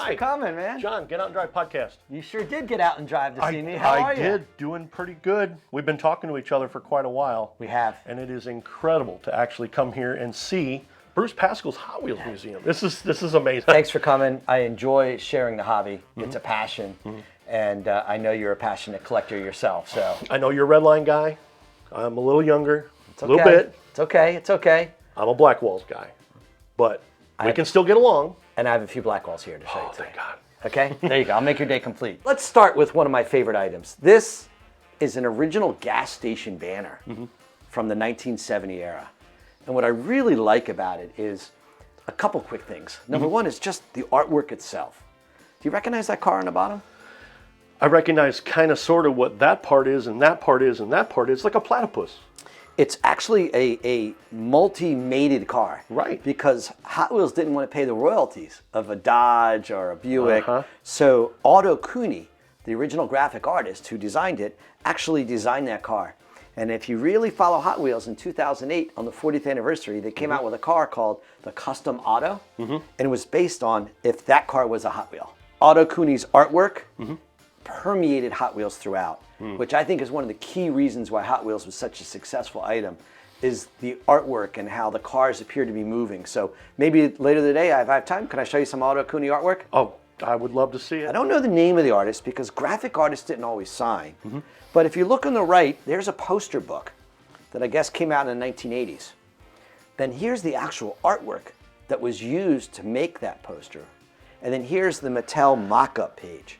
for coming, man. John, Get.Out.N.Drive.Podcast. You sure did get out and drive to see me. How are you? I did. Doing pretty good. We've been talking to each other for quite a while. We have. And it is incredible to actually come here and see Bruce Pascal's Hot Wheels Museum. This is amazing. Thanks for coming. I enjoy sharing the hobby. It's a passion. And I know you're a passionate collector yourself. So I know you're a Redline guy. I'm a little younger. It's okay. A little bit. It's okay. It's okay. I'm a Black Walls guy. But we can still get along. And I have a few Black Walls here to show you today. Thank God. Okay, there you go. I'll make your day complete. Let's start with one of my favorite items. This is an original gas station banner from the 1970 era. And what I really like about it is a couple quick things. Number one is just the artwork itself. Do you recognize that car on the bottom? I recognize kind of sort of what that part is and that part is and that part is. It's like a platypus. It's actually a multi-mated car. Right. Because Hot Wheels didn't want to pay the royalties of a Dodge or a Buick. So Otto Cooney, the original graphic artist who designed it, actually designed that car. And if you really follow Hot Wheels, in 2008, on the 40th anniversary, they came out with a car called the Custom Auto. And it was based on if that car was a Hot Wheel. Otto Cooney's artwork permeated Hot Wheels throughout, which I think is one of the key reasons why Hot Wheels was such a successful item, is the artwork and how the cars appear to be moving. So maybe later today, if I have time, can I show you some Otto Cooney artwork? Oh, I would love to see it. I don't know the name of the artist because graphic artists didn't always sign. But if you look on the right, there's a poster book that I guess came out in the 1980s. Then here's the actual artwork that was used to make that poster. And then here's the Mattel mock-up page.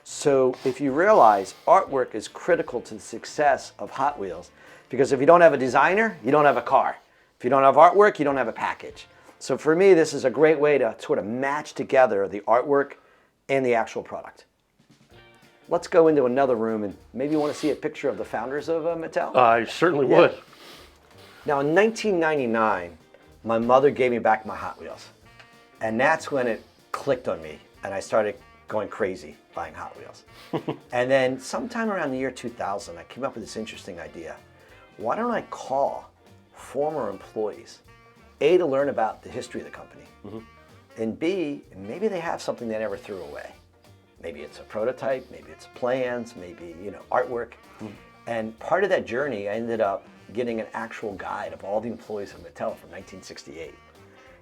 So if you realize artwork is critical to the success of Hot Wheels, because if you don't have a designer, you don't have a car. If you don't have artwork, you don't have a package. So for me, this is a great way to sort of match together the artwork and the actual product. Let's go into another room and maybe you want to see a picture of the founders of Mattel? I certainly would. Now in 1999, my mother gave me back my Hot Wheels. And that's when it clicked on me and I started going crazy buying Hot Wheels. And then sometime around the year 2000, I came up with this interesting idea. Why don't I call former employees, A, to learn about the history of the company, and B, maybe they have something they never threw away. Maybe it's a prototype, maybe it's plans, maybe artwork. And part of that journey, I ended up getting an actual guide of all the employees of Mattel from 1968.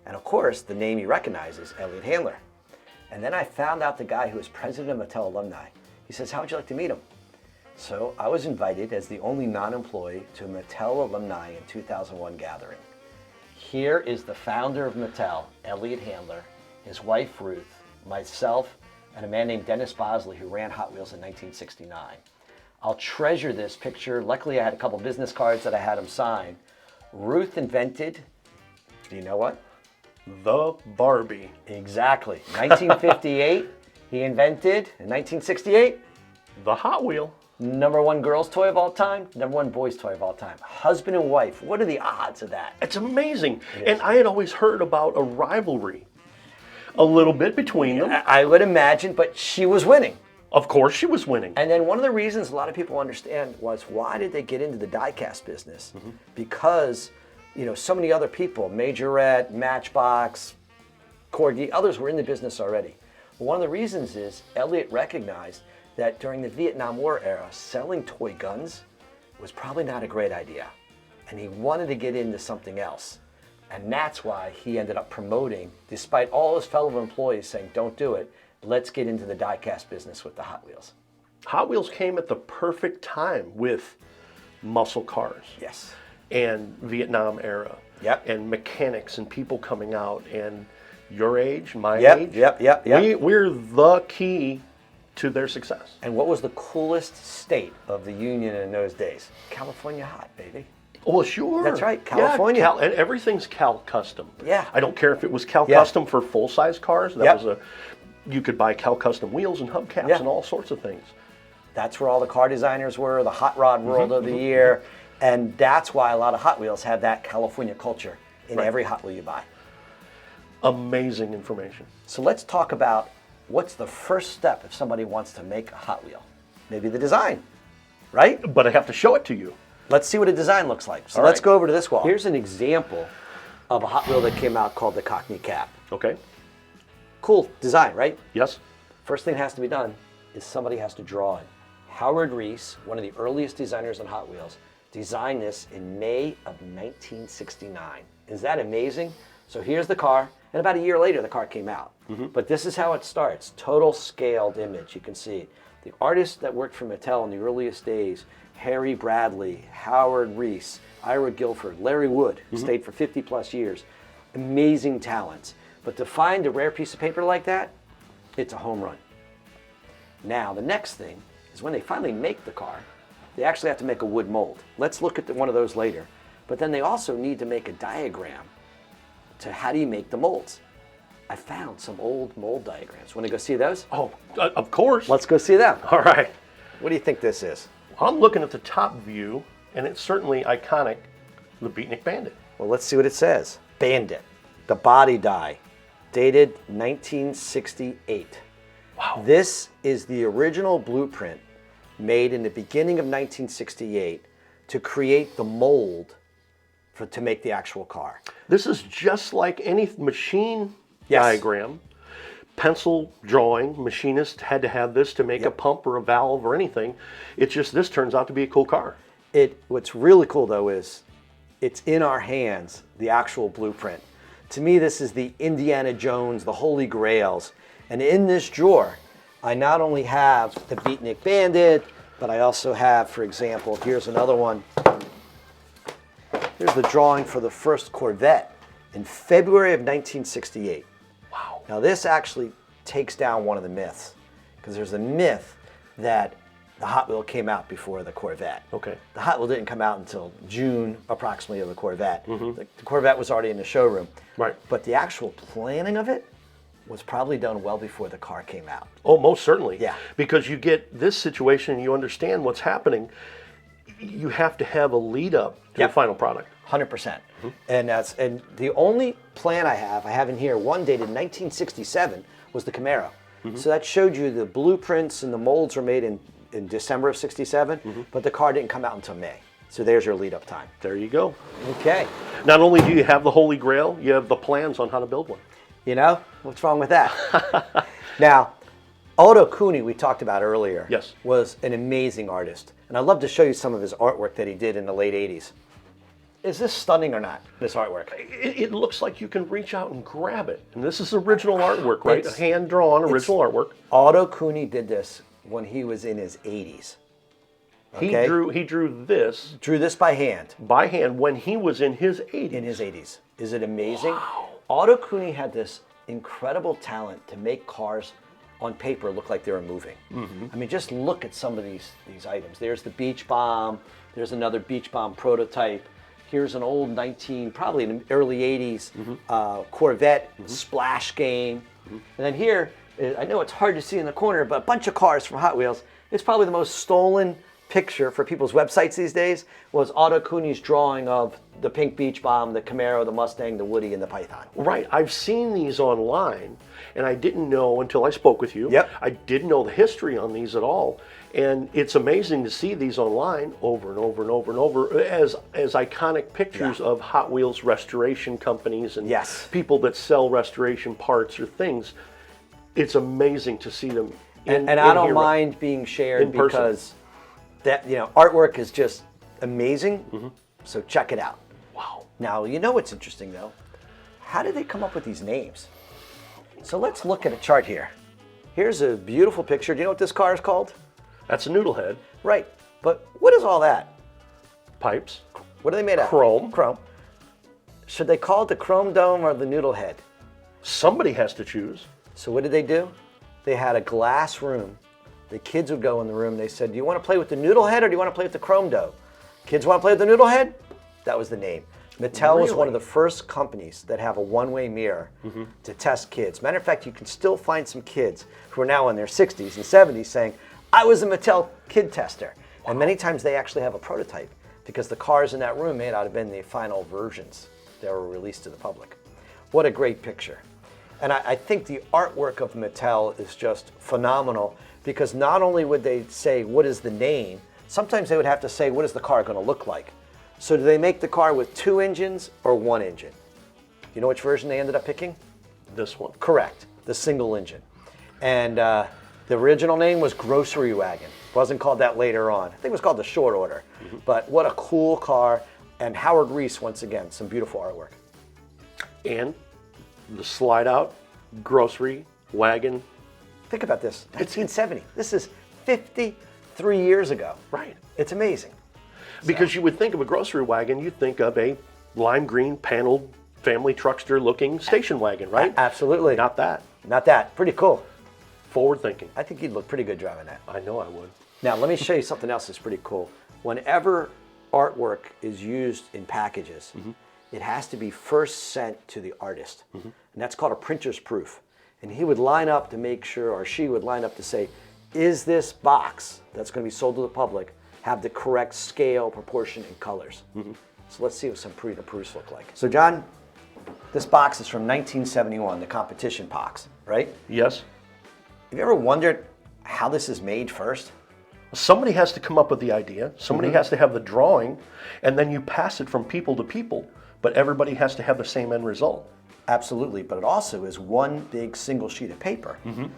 And of course, the name you recognize is Elliot Handler. And then I found out the guy who was president of Mattel alumni. He says, how would you like to meet him? So I was invited as the only non-employee to a Mattel alumni in 2001 gathering. Here is the founder of Mattel, Elliot Handler, his wife Ruth, myself, and a man named Dennis Bosley who ran Hot Wheels in 1969. I'll treasure this picture. Luckily I had a couple business cards that I had him sign. Ruth invented, do you know what? The Barbie. Exactly. 1958, he invented, in 1968, the Hot Wheel. #1 girl's toy of all time, #1 boy's toy of all time. Husband and wife, what are the odds of that? It's amazing. And I had always heard about a rivalry a little bit between them. I would imagine, but she was winning. Of course she was winning. And then one of the reasons a lot of people understand was why did they get into the die-cast business? Because so many other people, Majorette, Matchbox, Corgi, others were in the business already. But one of the reasons is Elliot recognized that during the Vietnam War era, selling toy guns was probably not a great idea. And he wanted to get into something else. And that's why he ended up promoting, despite all his fellow employees saying, don't do it, let's get into the die-cast business with the Hot Wheels. Hot Wheels came at the perfect time with muscle cars. Yes. And Vietnam era. And mechanics and people coming out and your age, my age. We're the key to their success. And what was the coolest state of the Union in those days? California hot, baby. Oh, sure. That's right, California. And everything's Cal Custom. Yeah. I don't care if it was Cal Custom for full-size cars. That was you could buy Cal Custom wheels and hubcaps and all sorts of things. That's where all the car designers were, the hot rod world of the year. And that's why a lot of Hot Wheels have that California culture in every Hot Wheel you buy. Amazing information. So let's talk about what's the first step if somebody wants to make a Hot Wheel. Maybe the design, right? But I have to show it to you. Let's see what a design looks like. So let's go over to this wall. Here's an example of a Hot Wheel that came out called the Cockney Cap. Okay. Cool design, right? Yes. First thing that has to be done is somebody has to draw it. Howard Reese, one of the earliest designers on Hot Wheels, designed this in May of 1969. Is that amazing? So here's the car, and about a year later the car came out. But this is how it starts, total scaled image, you can see it. The artists that worked for Mattel in the earliest days, Harry Bradley, Howard Reese, Ira Guilford, Larry Wood, who stayed for 50 plus years, amazing talents. But to find a rare piece of paper like that, it's a home run. Now, the next thing is when they finally make the car, they actually have to make a wood mold. Let's look at one of those later. But then they also need to make a diagram to how do you make the molds. I found some old mold diagrams. Want to go see those? Oh, of course. Let's go see them. All right. What do you think this is? I'm looking at the top view, and it's certainly iconic, the Beatnik Bandit. Well, let's see what it says. Bandit, the body die, dated 1968. Wow. This is the original blueprint made in the beginning of 1968 to create the mold to make the actual car. This is just like any machine diagram. Pencil drawing, machinist had to have this to make a pump or a valve or anything. It's just this turns out to be a cool car. What's really cool though is it's in our hands, the actual blueprint. To me, this is the Indiana Jones, the Holy Grails. And in this drawer, I not only have the Beatnik Bandit, but I also have, for example, here's another one. Here's the drawing for the first Corvette in February of 1968. Wow. Now this actually takes down one of the myths, because there's a myth that the Hot Wheel came out before the Corvette. Okay. The Hot Wheel didn't come out until June approximately of the Corvette. The Corvette was already in the showroom. Right. But the actual planning of it was probably done well before the car came out. Oh, most certainly. Yeah. Because you get this situation and you understand what's happening, you have to have a lead up to the final product. 100%. And the only plan I have in here, one dated 1967, was the Camaro. So that showed you the blueprints and the molds were made in December of 67, but the car didn't come out until May. So there's your lead up time. There you go. Okay. Not only do you have the Holy Grail, you have the plans on how to build one. You know, what's wrong with that? Now, Otto Cooney, we talked about earlier, was an amazing artist. And I'd love to show you some of his artwork that he did in the late 80s. Is this stunning or not, this artwork? It looks like you can reach out and grab it. And this is original artwork, right? A hand-drawn original artwork. Otto Cooney did this when he was in his 80s. Okay? He drew this. Drew this by hand. By hand when he was in his 80s. In his 80s. Is it amazing? Wow. Otto Cooney had this incredible talent to make cars on paper look like they were moving. I mean, just look at some of these items. There's the Beach Bomb. There's another Beach Bomb prototype. Here's an old probably in the early 80s Corvette splash game. And then here, I know it's hard to see in the corner, but a bunch of cars from Hot Wheels. It's probably the most stolen picture for people's websites these days was Otto Cooney's drawing of the pink Beach Bomb, the Camaro, the Mustang, the Woody, and the Python. Right. I've seen these online, and I didn't know until I spoke with you. Yep. I didn't know the history on these at all. And it's amazing to see these online over and over and over and over as iconic pictures of Hot Wheels restoration companies and people that sell restoration parts or things. It's amazing to see them in I don't mind being shared because that artwork is just amazing. So check it out. Wow. Now, you know what's interesting though? How did they come up with these names? So let's look at a chart here. Here's a beautiful picture. Do you know what this car is called? That's a noodle head. Right. But what is all that? Pipes. What are they made of? Chrome. Chrome. Should they call it the chrome dome or the noodle head? Somebody has to choose. So what did they do? They had a glass room. The kids would go in the room. They said, do you want to play with the noodle head or do you want to play with the chrome dome? Kids want to play with the noodle head? That was the name. Mattel was one of the first companies that have a one-way mirror to test kids. Matter of fact, you can still find some kids who are now in their 60s and 70s saying, I was a Mattel kid tester. And many times they actually have a prototype because the cars in that room may not have been the final versions that were released to the public. What a great picture. And I think the artwork of Mattel is just phenomenal because not only would they say, what is the name, sometimes they would have to say, what is the car going to look like? So do they make the car with 2 engines or 1 engine? You know which version they ended up picking? This one. Correct. the single engine. And the original name was Grocery Wagon. It wasn't called that later on. I think it was called the Short Order. But what a cool car. And Howard Reese, once again, some beautiful artwork. And the slide out grocery wagon. Think about this, 1970. This is 53 years ago. Right. It's amazing. Because you would think of a grocery wagon, you'd think of a lime green paneled family truckster looking station wagon, right? Absolutely. Not that. Not that. Pretty cool. Forward thinking. I think you'd look pretty good driving that. I know I would. Now, let me show you something else that's pretty cool. Whenever artwork is used in packages, it has to be first sent to the artist. And that's called a printer's proof. And he would line up to make sure, or she would line up to say, is this box that's going to be sold to the public have the correct scale, proportion, and colors? So let's see what some proofs look like. So John, this box is from 1971, the competition box, right? Yes. Have you ever wondered how this is made first? Somebody has to come up with the idea, somebody has to have the drawing, and then you pass it from people to people, but everybody has to have the same end result. Absolutely, but it also is one big single sheet of paper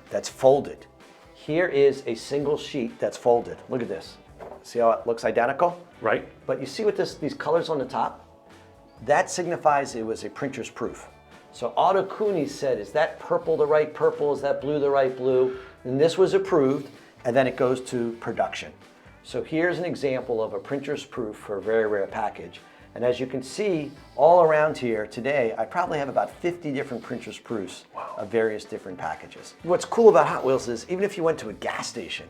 that's folded. Here is a single sheet that's folded. Look at this. See how it looks identical? Right. But you see what these colors on the top? That signifies it was a printer's proof. So Otto Cooney said, is that purple the right purple? Is that blue the right blue? And this was approved, and then it goes to production. So here's an example of a printer's proof for a very rare package. And as you can see, all around here today, I probably have about 50 different printer's proofs of various different packages. What's cool about Hot Wheels is even if you went to a gas station,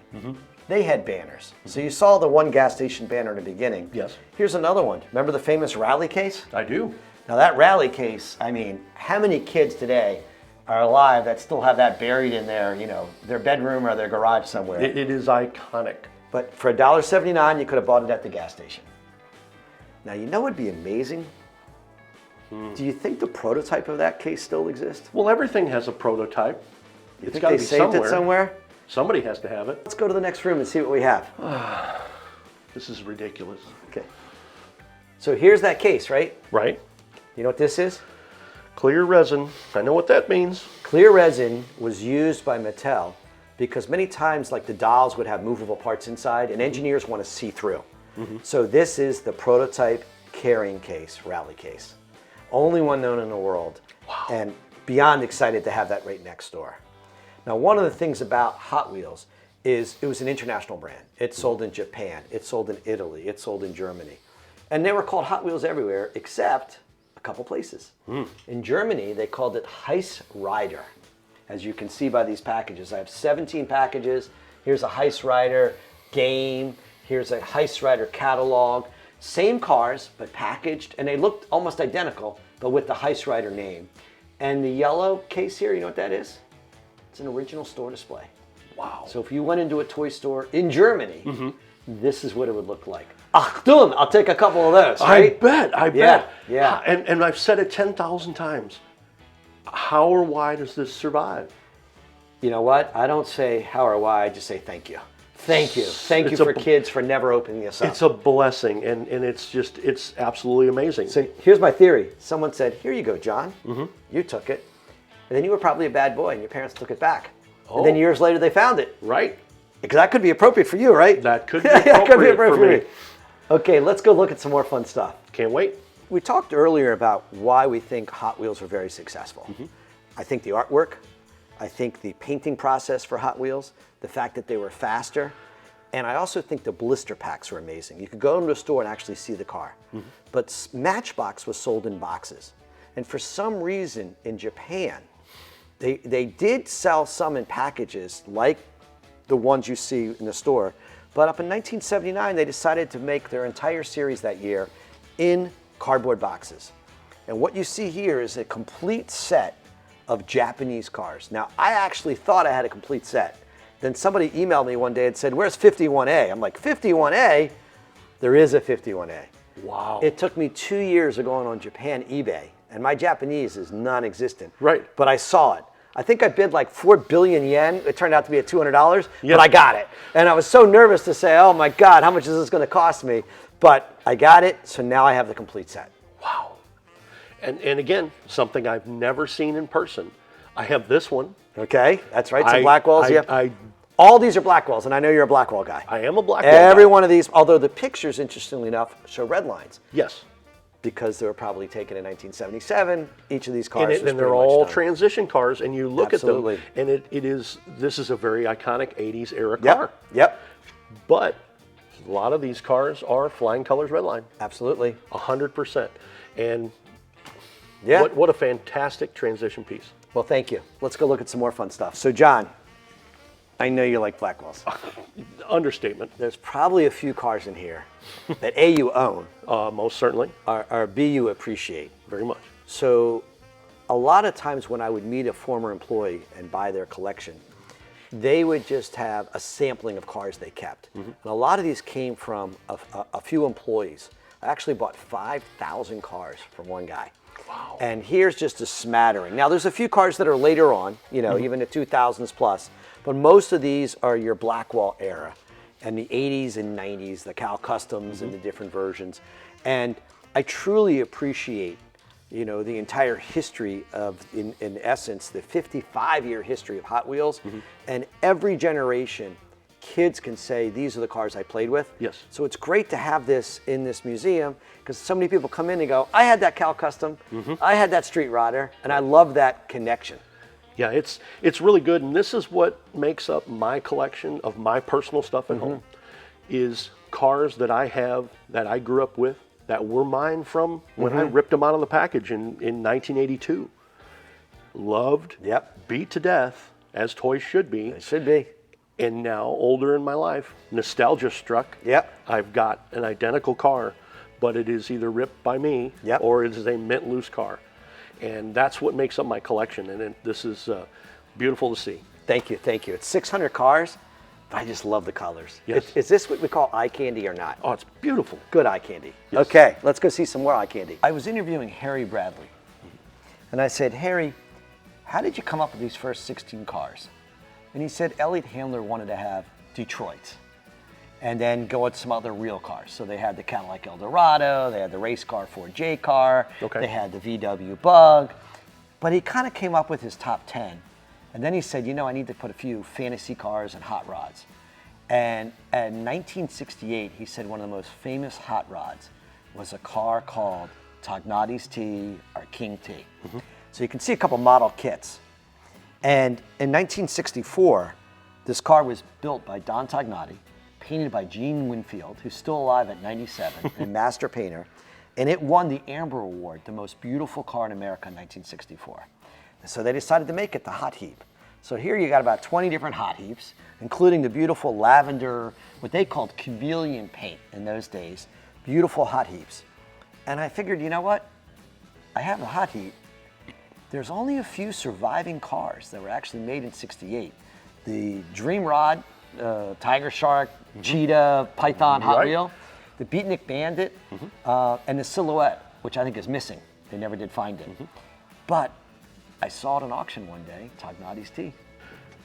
they had banners. So you saw the one gas station banner in the beginning. Yes. Here's another one. Remember the famous rally case? I do. Now that rally case, I mean, how many kids today are alive that still have that buried in their, their bedroom or their garage somewhere? It is iconic. But for $1.79, you could have bought it at the gas station. Now, you know what would be amazing? Do you think the prototype of that case still exists? Well, everything has a prototype. It's got to be saved it somewhere? Somebody has to have it. Let's go to the next room and see what we have. This is ridiculous. Okay. So here's that case, right? Right. You know what this is? Clear resin. I know what that means. Clear resin was used by Mattel because many times, like the dolls would have movable parts inside, and engineers want to see through. So this is the prototype carrying case, rally case. Only one known in the world. Wow. And beyond excited to have that right next door. Now, one of the things about Hot Wheels is it was an international brand. It sold in Japan, it sold in Italy, it sold in Germany. And they were called Hot Wheels everywhere except a couple places. In Germany, they called it Heiss Rider. As you can see by these packages, I have 17 packages. Here's a Heiss Rider game. Here's a Heiss Rider catalog. Same cars, but packaged, and they looked almost identical, but with the Heiss Rider name. And the yellow case here, you know what that is? It's an original store display. Wow. So if you went into a toy store in Germany, this is what it would look like. Achtung, I'll take a couple of those, right? I bet. Yeah. And I've said it 10,000 times. How or why does this survive? You know what? I don't say how or why, I just say thank you. Thank you. Thank you for kids for never opening this up. It's a blessing, and it's absolutely amazing. So here's my theory. Someone said, here you go, John. You took it. And then you were probably a bad boy, and your parents took it back. And then years later, they found it. Right. Because that could be appropriate for you, right? That could be appropriate, for me. Okay, let's go look at some more fun stuff. Can't wait. We talked earlier about why we think Hot Wheels are very successful. I think the artwork, I think the painting process for Hot Wheels, the fact that they were faster, and I also think the blister packs were amazing. You could go into a store and actually see the car. But Matchbox was sold in boxes. And for some reason in Japan, they did sell some in packages like the ones you see in the store. But up in 1979, they decided to make their entire series that year in cardboard boxes. And what you see here is a complete set of Japanese cars. Now, I actually thought I had a complete set. Then somebody emailed me one day and said, where's 51A? I'm like, 51A? There is a 51A. Wow. It took me 2 years of going on Japan eBay, and my Japanese is non-existent. Right. But I saw it. I think I bid like 4 billion yen. It turned out to be at $200, but I got it. And I was so nervous to say, oh my God, how much is this going to cost me? But I got it, so now I have the complete set. Wow. And again, something I've never seen in person. I have this one. Okay, that's right. Some Blackwells. Yeah. All these are Blackwells, and I know you're a Blackwell guy. I am a Blackwell Every guy. one of these, although the pictures, interestingly enough, show red lines. Yes. Because they were probably taken in 1977. Each of these cars and they're all transition cars, and you look at them, and this is a very iconic 80s era car. Yep. But a lot of these cars are Flying Colors red line. Absolutely. 100%. And yeah, what a fantastic transition piece. Well, thank you. Let's go look at some more fun stuff. So, John, I know you like Blackwells. Understatement. There's probably a few cars in here that A, you own. Most certainly. Or B, you appreciate. Very much. So a lot of times when I would meet a former employee and buy their collection, they would just have a sampling of cars they kept. Mm-hmm. And a lot of these came from a few employees. I actually bought 5,000 cars from one guy. Wow. And here's just a smattering. Now, there's a few cars that are later on, even the 2000s plus, but most of these are your Blackwell era and the 80s and 90s, the Cal Customs and the different versions. And I truly appreciate, the entire history of, in essence, the 55-year history of Hot Wheels. And every generation, kids can say, these are the cars I played with. Yes. So it's great to have this in this museum because so many people come in and go, I had that Cal Custom, I had that Street Rodder, and I love that connection. Yeah, it's really good, and this is what makes up my collection of my personal stuff at home, is cars that I have, that I grew up with, that were mine from when I ripped them out of the package in 1982. Loved, beat to death, as toys should be. It should be. And now, older in my life, nostalgia struck. I've got an identical car, but it is either ripped by me or it is a mint loose car. And that's what makes up my collection, and this is beautiful to see. Thank you. It's 600 cars, but I just love the colors. Yes. Is this what we call eye candy or not? Oh, it's beautiful. Good eye candy. Yes. Okay, let's go see some more eye candy. I was interviewing Harry Bradley, and I said, Harry, how did you come up with these first 16 cars? And he said Elliott Handler wanted to have Detroit and then go with some other real cars. So they had the Cadillac Eldorado, they had the race car Ford J car, they had the VW Bug, but he kind of came up with his top 10. And then he said, I need to put a few fantasy cars and hot rods. And in 1968, he said one of the most famous hot rods was a car called Tognotti's T or King T. So you can see a couple model kits. And in 1964, this car was built by Don Tognotti, painted by Gene Winfield, who's still alive at 97, and master painter, and it won the Amber Award, the most beautiful car in America in 1964. So they decided to make it the hot heap. So here you got about 20 different hot heaps, including the beautiful lavender, what they called chameleon paint in those days, beautiful hot heaps. And I figured, you know what? I have a hot heap. There's only a few surviving cars that were actually made in '68. The Dream Rod, Tiger Shark, Cheetah, Python, Hot Wheel, the Beatnik Bandit, and the Silhouette, which I think is missing. They never did find it. But I saw it at an auction one day, Tognotti's T.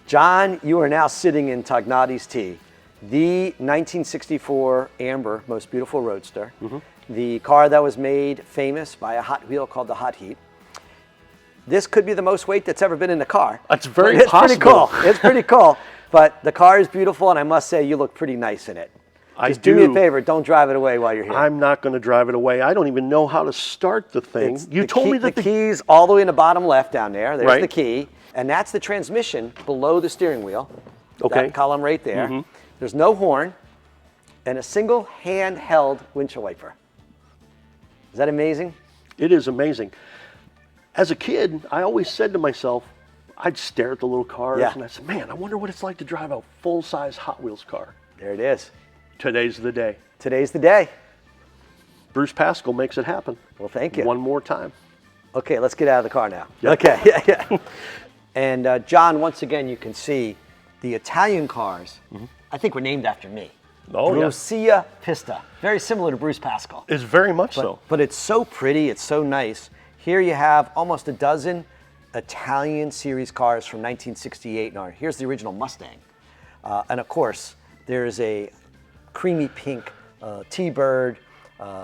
John, you are now sitting in Tognotti's T, the 1964 Amber, most beautiful roadster, the car that was made famous by a Hot Wheel called the Hot Heap. This could be the most weight that's ever been in a car. It's very possible. Pretty cool. It's pretty cool. But the car is beautiful, and I must say you look pretty nice in it. Just do me a favor, don't drive it away while you're here. I'm not going to drive it away. I don't even know how to start the thing. You told me that the key's all the way in the bottom left down there. There's the key. And that's the transmission below the steering wheel. That column right there. There's no horn and a single handheld windshield wiper. Is that amazing? It is amazing. As a kid, I always said to myself, I'd stare at the little cars and I said, man, I wonder what it's like to drive a full-size Hot Wheels car. There it is. Today's the day. Today's the day. Bruce Pascal makes it happen. Well, thank you. One more time. Okay, let's get out of the car now. Yep. Okay, And John, once again, you can see the Italian cars, I think were named after me. Oh, Lucia Pista. Very similar to Bruce Pascal. It's very much so. But it's so pretty, it's so nice. Here you have almost a dozen Italian series cars from 1968. Now, here's the original Mustang. And of course, there's a creamy pink T-Bird.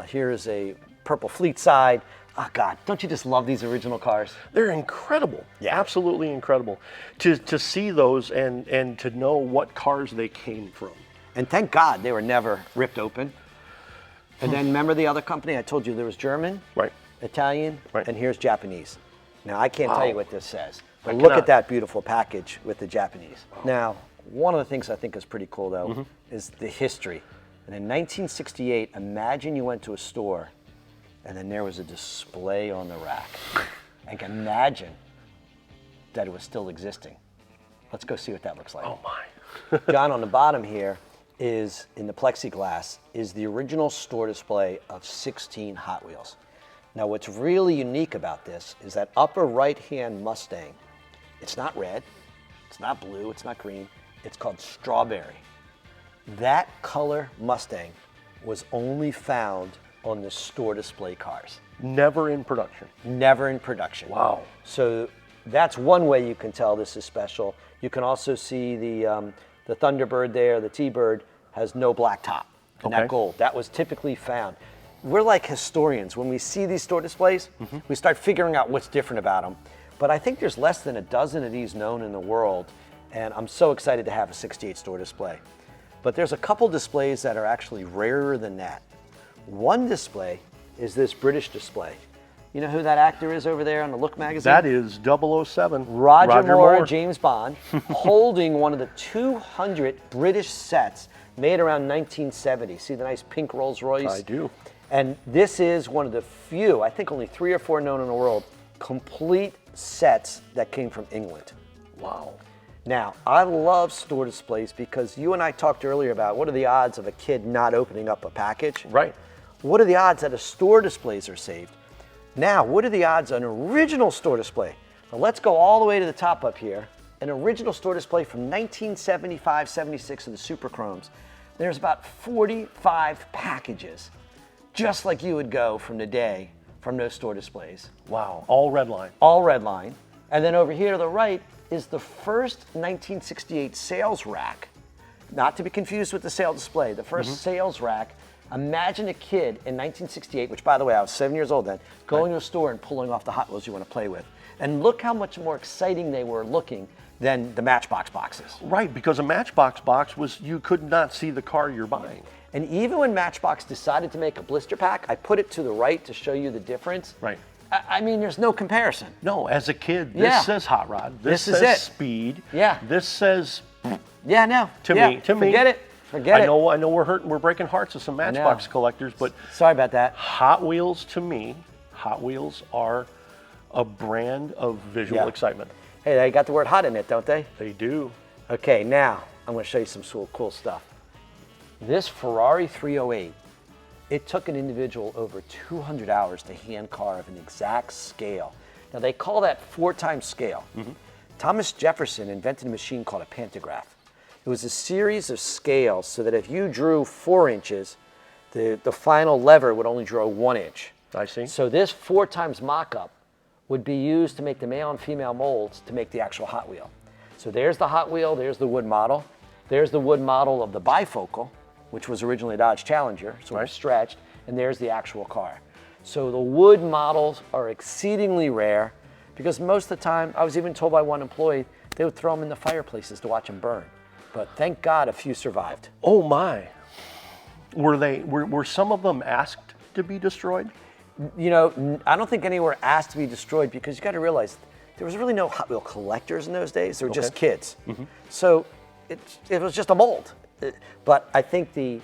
Here's a purple Fleet Side. Oh God, don't you just love these original cars? They're incredible. Yeah. Absolutely incredible. To see those and to know what cars they came from. And thank God they were never ripped open. And then remember the other company? I told you there was German, Right. Italian, Right. and here's Japanese. Now I can't tell you what this says, but I look cannot. at that beautiful package with the Japanese. Now, one of the things I think is pretty cool though is the history. And in 1968, imagine you went to a store and then there was a display on the rack. And imagine that it was still existing. Let's go see what that looks like. Oh my. John, on the bottom here is, in the plexiglass, is the original store display of 16 Hot Wheels. Now what's really unique about this is that upper right-hand Mustang, it's not red, it's not blue, it's not green, it's called strawberry. That color Mustang was only found on the store display cars. Never in production. Never in production. Wow. So that's one way you can tell this is special. You can also see the Thunderbird there, the T-Bird, has no black top. And Okay. that gold, that was typically found. We're like historians. When we see these store displays, we start figuring out what's different about them. But I think there's less than a dozen of these known in the world, and I'm so excited to have a 68 store display. But there's a couple displays that are actually rarer than that. One display is this British display. You know who that actor is over there on the Look magazine? That is 007. Roger Moore, James Bond, holding one of the 200 British sets made around 1970. See the nice pink Rolls Royce? I do. And this is one of the few, I think only 3 or 4 known in the world, complete sets that came from England. Wow. Now, I love store displays because you and I talked earlier about what are the odds of a kid not opening up a package? Right. What are the odds that a store displays are saved? Now, what are the odds on an original store display? Now, let's go all the way to the top up here. An original store display from 1975, 76 of the Super Chromes. There's about 45 packages, just like you would go from the day from those store displays. Wow. All red line. All red line. And then over here to the right is the first 1968 sales rack. Not to be confused with the sale display, the first sales rack. Imagine a kid in 1968, which by the way, I was 7 years old then, going to a store and pulling off the Hot Wheels you want to play with. And look how much more exciting they were looking than the Matchbox boxes. Right, because a Matchbox box was, you could not see the car you're buying. And even when Matchbox decided to make a blister pack, I put it to the right to show you the difference. Right. I mean, there's no comparison. No, as a kid, this Yeah. says Hot Rod. This is says it. Speed. Yeah. This says Yeah, no. to Yeah, me. Forget it. Forget I it. know we're hurting, we're breaking hearts of some Matchbox collectors, but Sorry about that. Hot Wheels to me, Hot Wheels are a brand of visual Yeah. excitement. Hey, they got the word hot in it, don't they? They do. Okay, now I'm going to show you some cool stuff. This Ferrari 308, it took an individual over 200 hours to hand carve an exact scale. Now they call that 4 times scale. Thomas Jefferson invented a machine called a pantograph. It was a series of scales so that if you drew 4 inches, the final lever would only draw 1 inch. I see. So this 4 times mock-up would be used to make the male and female molds to make the actual Hot Wheel. So there's the Hot Wheel, there's the wood model. There's the wood model of the bifocal, which was originally a Dodge Challenger, so it's stretched, and there's the actual car. So the wood models are exceedingly rare because most of the time, I was even told by one employee, they would throw them in the fireplaces to watch them burn. But thank God a few survived. Oh my. Were some of them asked to be destroyed? You know, I don't think any were asked to be destroyed because you got to realize there was really no Hot Wheel collectors in those days. They were just kids. So it was just a mold. But I think the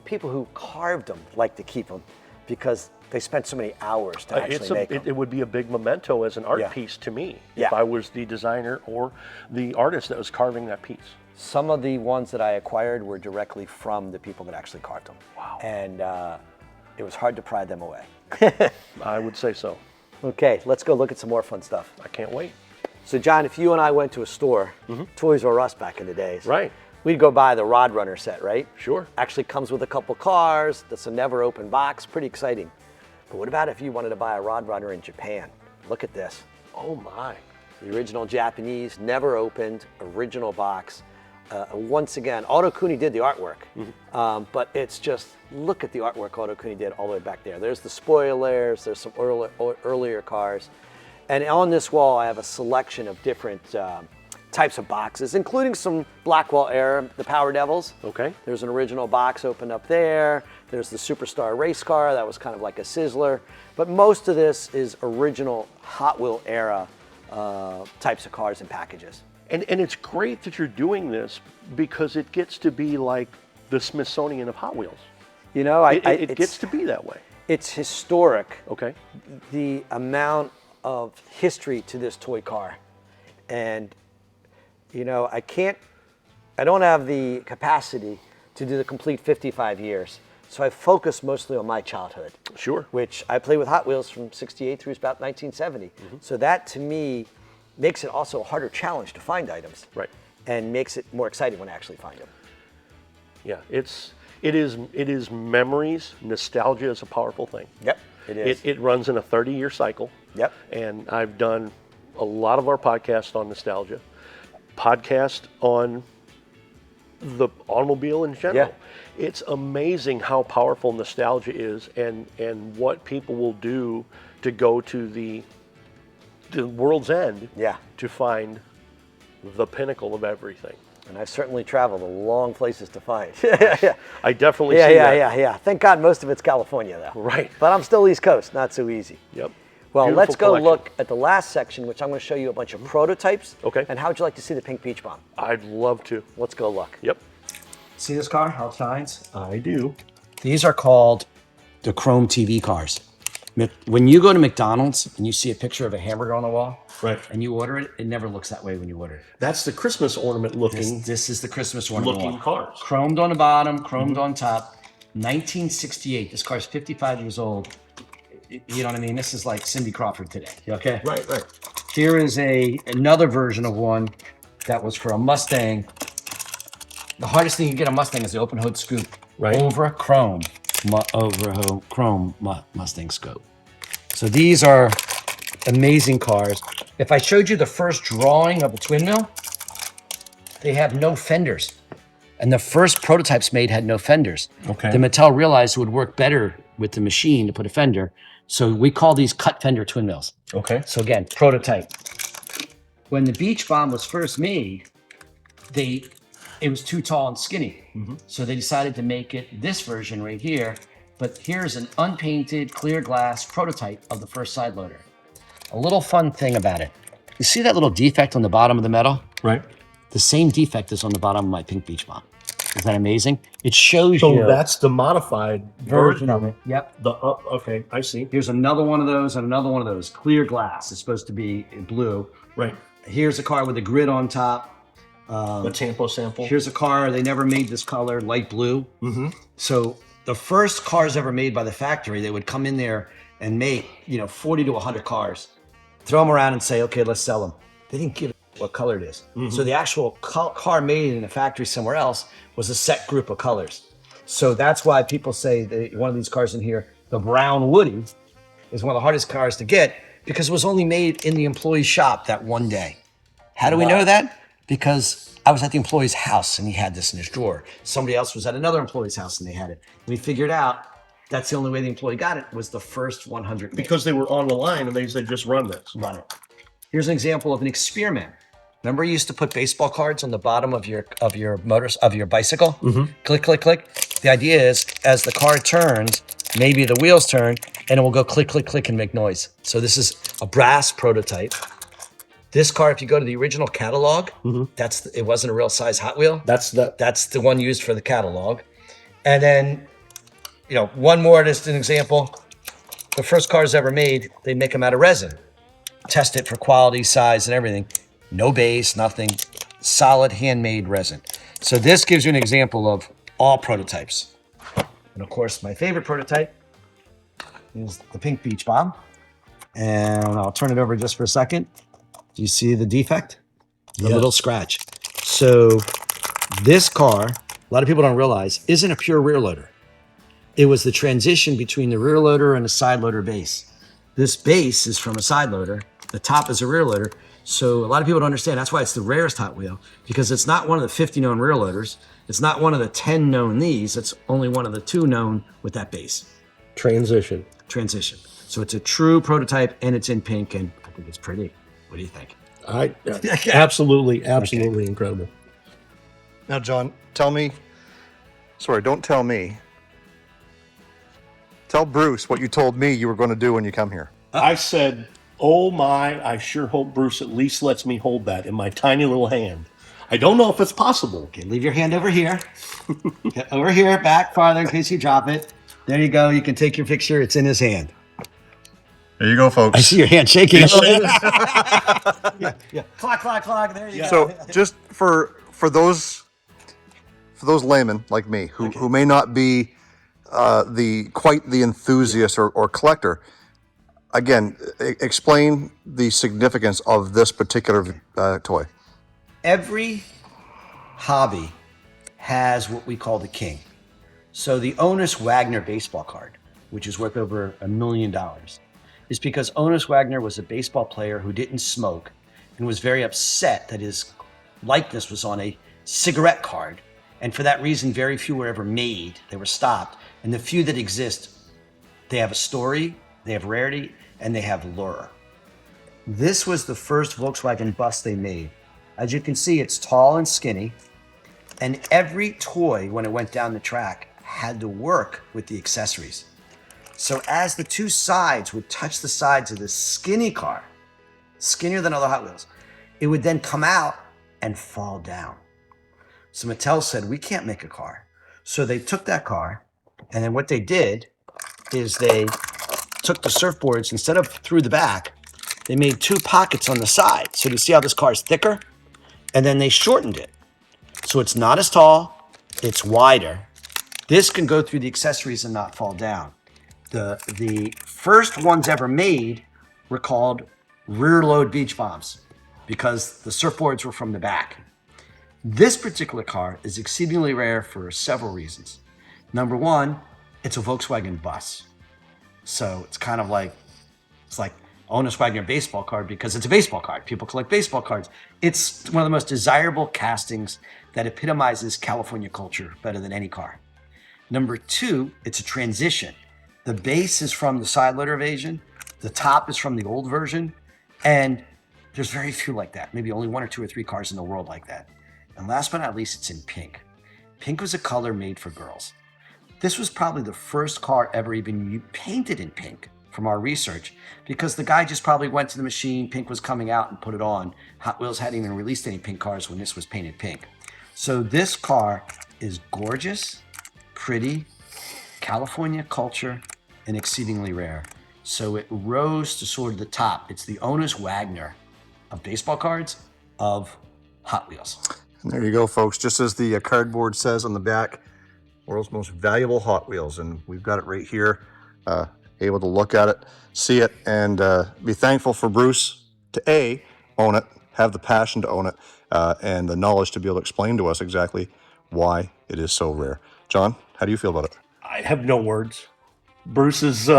people who carved them like to keep them because they spent so many hours to actually make them. It would be a big memento as an art Yeah. piece to me Yeah. if I was the designer or the artist that was carving that piece. Some of the ones that I acquired were directly from the people that actually carved them. Wow. And it was hard to pry them away. I would say so. Okay, let's go look at some more fun stuff. I can't wait. So John, if you and I went to a store, Toys R Us back in the days, Right. we'd go buy the Rod Runner set, right? Sure. Actually comes with a couple cars, that's a never open box, pretty exciting. But what about if you wanted to buy a Rod Runner in Japan? Look at this. Oh my. The original Japanese, never opened, original box. Once again, Otto Cooney did the artwork, but it's just, look at the artwork Otto Cooney did all the way back there. There's the spoilers, there's some earlier cars. And on this wall, I have a selection of different types of boxes, including some Blackwell era, the Power Devils. Okay. There's an original box open up there. There's the Superstar race car, that was kind of like a sizzler. But most of this is original Hot Wheel era types of cars and packages. And it's great that you're doing this because it gets to be like the Smithsonian of Hot Wheels. You know, it gets to be that way. It's historic. Okay. The amount of history to this toy car. And, you know, I don't have the capacity to do the complete 55 years. So I focus mostly on my childhood. Sure. Which I played with Hot Wheels from 68 through about 1970. So that, to me, makes it also a harder challenge to find items. Right. And makes it more exciting when I actually find them. Yeah, it is memories. Nostalgia is a powerful thing. Yep, it is. It runs in a 30-year cycle. Yep. And I've done a lot of our podcasts on nostalgia, podcast on the automobile in general. Yeah. It's amazing how powerful nostalgia is and what people will do to go to the world's end to find the pinnacle of everything. And I've certainly traveled a long places to find. I definitely see that. Yeah. Thank God most of it's California, though. Right. But I'm still East Coast, not so easy. Yep. Well, Beautiful let's go collection. look at the last section, which I'm going to show you a bunch of prototypes. Okay. And how would you like to see the pink Beach Bomb? I'd love to. Let's go look. Yep. See this car, how it shines? I do. These are called the Chrome TV cars. When you go to McDonald's and you see a picture of a hamburger on the wall, Right. and you order it, it never looks that way when you order it. That's the Christmas ornament looking This is the Christmas ornament looking cars. Chromed on the bottom, chromed on top. 1968. This car's 55 years old. You know what I mean? This is like Cindy Crawford today. Okay. Right. Here is another version of one that was for a Mustang. The hardest thing you get a Mustang is the open hood scoop. Right. Over chrome Mustang scope. So these are amazing cars. If I showed you the first drawing of a twin mill, they have no fenders. And the first prototypes made had no fenders. Okay. The Mattel realized it would work better with the machine to put a fender. So we call these cut fender twin mills. Okay. So again, prototype. When the Beach Bomb was first made, it was too tall and skinny. So they decided to make it this version right here. But here's an unpainted clear glass prototype of the first side loader. A little fun thing about it. You see that little defect on the bottom of the metal? Right. The same defect is on the bottom of my pink Beach Bomb. Is that amazing? It shows So you that's the modified version of it. Yep. Okay, I see. Here's another one of those and another one of those. Clear glass. It's supposed to be blue. Right. Here's a car with a grid on top. The Tampo sample. Here's a car, they never made this color, light blue. So the first cars ever made by the factory, they would come in there and make, 40 to 100 cars, throw them around and say, okay, let's sell them. They didn't give a what color it is. So the actual car made in a factory somewhere else was a set group of colors. So that's why people say one of these cars in here, the Brown Woody, is one of the hardest cars to get because it was only made in the employee's shop that one day. How do we know that? Because I was at the employee's house and he had this in his drawer. Somebody else was at another employee's house and they had it. We figured out that's the only way the employee got it was the first 100 made. Because they were on the line and they said, just run this. Run it. Here's an example of an experiment. Remember you used to put baseball cards on the bottom of your bicycle? Click, click, click. The idea is as the car turns, maybe the wheels turn and it will go click, click, click and make noise. So this is a brass prototype. This car, if you go to the original catalog, it wasn't a real size Hot Wheel. That's the one used for the catalog. And then, one more, just an example. The first cars ever made, they make them out of resin. Test it for quality, size, and everything. No base, nothing. Solid handmade resin. So this gives you an example of all prototypes. And of course, my favorite prototype is the pink Beach Bomb. And I'll turn it over just for a second. Do you see the defect? The little scratch. So this car, a lot of people don't realize, isn't a pure rear loader. It was the transition between the rear loader and the side loader base. This base is from a side loader, The top is a rear loader. So a lot of people don't understand. That's why it's the rarest Hot Wheel, because it's not one of the 50 known rear loaders. It's not one of the 10 known these. It's only one of the 2 known with that base. Transition. So it's a true prototype, and it's in pink, and I think it's pretty. What do you think? Absolutely incredible. Now, John, don't tell me. Tell Bruce what you told me you were going to do when you come here. I said, oh my, I sure hope Bruce at least lets me hold that in my tiny little hand. I don't know if it's possible. Okay, leave your hand over here. Over here, back farther in case you drop it. There you go. You can take your picture. It's in his hand. There you go, folks. I see your hand shaking. Yeah. Clock. There you go. So, just for those laymen like me who may not be quite the enthusiast or collector, again, explain the significance of this particular toy. Every hobby has what we call the king. So the Onus Wagner baseball card, which is worth over $1 million, is because Onus Wagner was a baseball player who didn't smoke and was very upset that his likeness was on a cigarette card. And for that reason, very few were ever made. They were stopped. And the few that exist, they have a story, they have rarity, and they have lure. This was the first Volkswagen bus they made. As you can see, it's tall and skinny. And every toy, when it went down the track, had to work with the accessories. So as the 2 sides would touch the sides of this skinny car, skinnier than other Hot Wheels, it would then come out and fall down. So Mattel said, we can't make a car. So they took that car, and then what they did is they took the surfboards, instead of through the back, they made 2 pockets on the side. So you see how this car is thicker? And then they shortened it. So it's not as tall, it's wider. This can go through the accessories and not fall down. The first ones ever made were called rear load beach bombs because the surfboards were from the back. This particular car is exceedingly rare for several reasons. Number one, it's a Volkswagen bus. So it's kind of like, it's like Onus Wagner baseball card because it's a baseball card. People collect baseball cards. It's one of the most desirable castings that epitomizes California culture better than any car. Number two, it's a transition. The base is from the side loader version. The top is from the old version. And there's very few like that. Maybe only 1 or 2 or 3 cars in the world like that. And last but not least, it's in pink. Pink was a color made for girls. This was probably the first car ever even painted in pink from our research, because the guy just probably went to the machine, pink was coming out, and put it on. Hot Wheels hadn't even released any pink cars when this was painted pink. So this car is gorgeous, pretty, California culture, and exceedingly rare. So it rose to sort of the top. It's the Onus Wagner of baseball cards of Hot Wheels. And there you go, folks. Just as the cardboard says on the back, world's most valuable Hot Wheels. And we've got it right here, able to look at it, see it, and be thankful for Bruce to A, own it, have the passion to own it, and the knowledge to be able to explain to us exactly why it is so rare. John, how do you feel about it? I have no words. Bruce is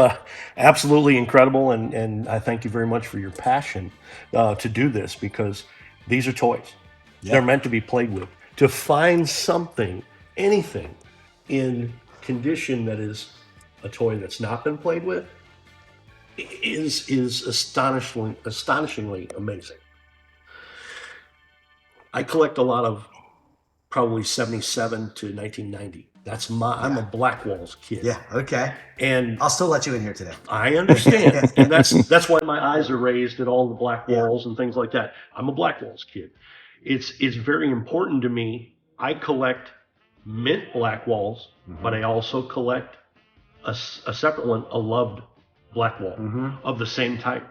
absolutely incredible, and I thank you very much for your passion to do this, because these are toys. Yeah. They're meant to be played with. To find something, anything, in condition that is a toy that's not been played with is astonishingly amazing. I collect a lot of probably 77 to 1990. I'm a Blackwalls kid. Yeah, okay. And I'll still let you in here today. I understand. And that's why my eyes are raised at all the Blackwalls and things like that. I'm a Blackwalls kid. It's very important to me. I collect mint Blackwalls, but I also collect a separate one, a loved Blackwall of the same type.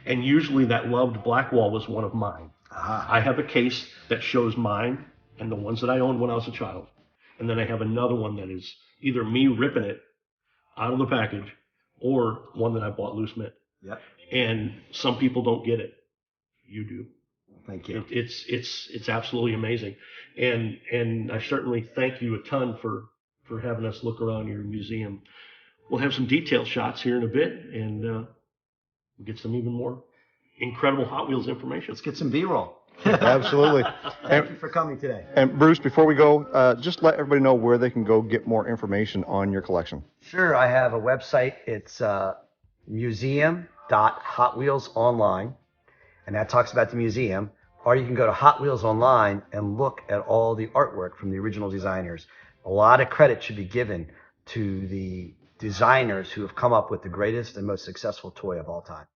And usually that loved Blackwall was one of mine. I have a case that shows mine and the ones that I owned when I was a child. And then I have another one that is either me ripping it out of the package or one that I bought loose mint. Yep. And some people don't get it. You do. Thank you. It's absolutely amazing. And I certainly thank you a ton for having us look around your museum. We'll have some detail shots here in a bit, and we'll get some even more incredible Hot Wheels information. Let's get some B-roll. Absolutely. Thank you for coming today. And Bruce, before we go, just let everybody know where they can go get more information on your collection. Sure, I have a website. It's museum.hotwheelsonline, and that talks about the museum. Or you can go to Hot Wheels Online and look at all the artwork from the original designers. A lot of credit should be given to the designers who have come up with the greatest and most successful toy of all time.